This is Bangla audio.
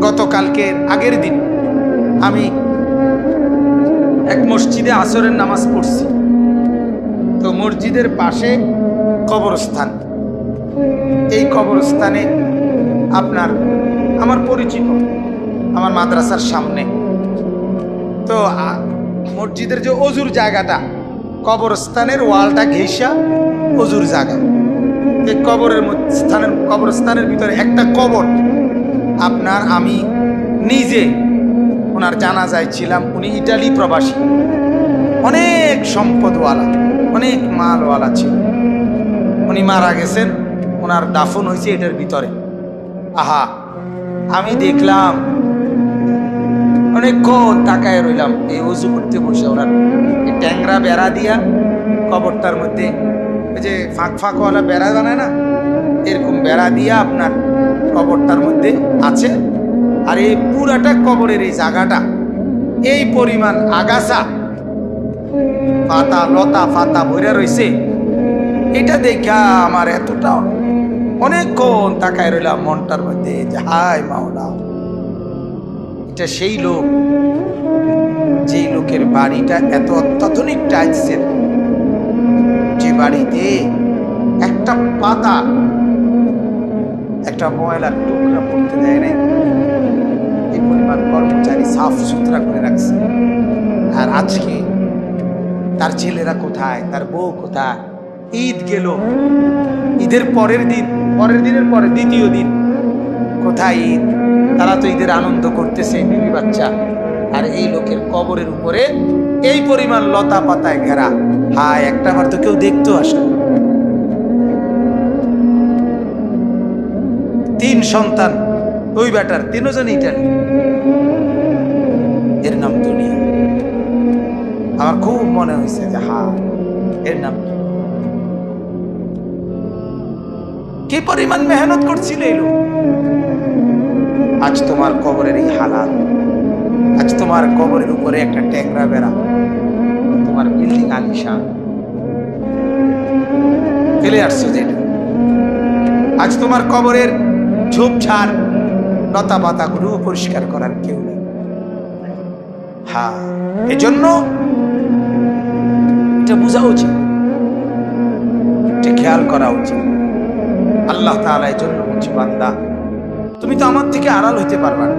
গতকালকের আগের দিন আমি এক মসজিদে আসরের নামাজ পড়ছি। তো মসজিদের পাশে কবরস্থান, এই কবরস্থানে আপনার আমার পরিচিত, আমার মাদ্রাসার সামনে। তো মসজিদের যে অজুর জায়গাটা, কবরস্থানের ওয়ালটা ঘেঁষা অজুর জায়গা। এই কবরস্থানের ভিতরে একটা কবর আপনার, আমি নিজে ওনার জানাজায় ছিলাম। উনি ইটালি প্রবাসী, অনেক সম্পদওয়ালা, অনেক মালওয়ালা ছিল। উনি মারা গেছেন, ওনার দাফন হয়েছে এটার ভিতরে। আহা, আমি দেখলাম, অনেকক্ষণ তাকায় রইলাম। এই উজু করতে বসে ওনার এই ট্যাংরা বেড়া দিয়া কবরটার মধ্যে, ওই যে ফাঁক ফাঁকওয়ালা বেড়া বানায় না, এরকম বেড়া দিয়া আপনার কবরটার মধ্যে আছে। আর এই পুরাটা কবরের এই জায়গাটা এই পরিমাণ আগাছা, পাতা লতা পাতা ভরে রয়েছে। এটা দেখা আমার এতটা অনেকক্ষণ তাকায় রইলাম মনটার মধ্যে যে হায় মাওলা, এটা সেই লোক, যেই লোকের বাড়িটা এত অত্যাধুনিক টাইলসের, যে বাড়িতে একটা পাতা, একটা ময়লার টুকরা পড়তে দেয় নাই। এই পরিমাণ কর্মচারী সাফ সুতরা করে রাখছে। আর আজকে তার ছেলেরা কোথায়, তার বউ কোথায়? ঈদ গেল, ঈদের পরের দিনের পরে দ্বিতীয় দিন, কোথায় ঈদ? তারা তো ঈদের আনন্দ করতেছে, বিবি বাচ্চা। আর এই লোকের কবরের উপরে এই পরিমাণ লতা পাতায় ঘেরা। হায়, একটাবার তো কেউ দেখতো আসে। 3 সন্তান, ওই বেটার 3 জন ইটালি। এর নাম দুনিয়া। আমার খুব মনে হয়েছে যে হা, এর নাম কি পরিমাণ মেহনত করছিল এই লোক। আজ তোমার কবরের এই হালাত, আজ তোমার কবরের উপরে একটা ট্যাংরা বেড়া, তোমার বিল্ডিং আলিশান ফেলে আসছো যেটা। আজ তোমার কবরের ঝোপঝাড় লতা পাতাগুলো পরিষ্কার করার কেউ নেই। হ্যাঁ, এজন্য এটা বোঝা উচিত, এটা খেয়াল করা উচিত। আল্লাহ তাআলা এজন্য বলছে, বান্দা তুমি তো আমার থেকে আড়াল হইতে পারবা না।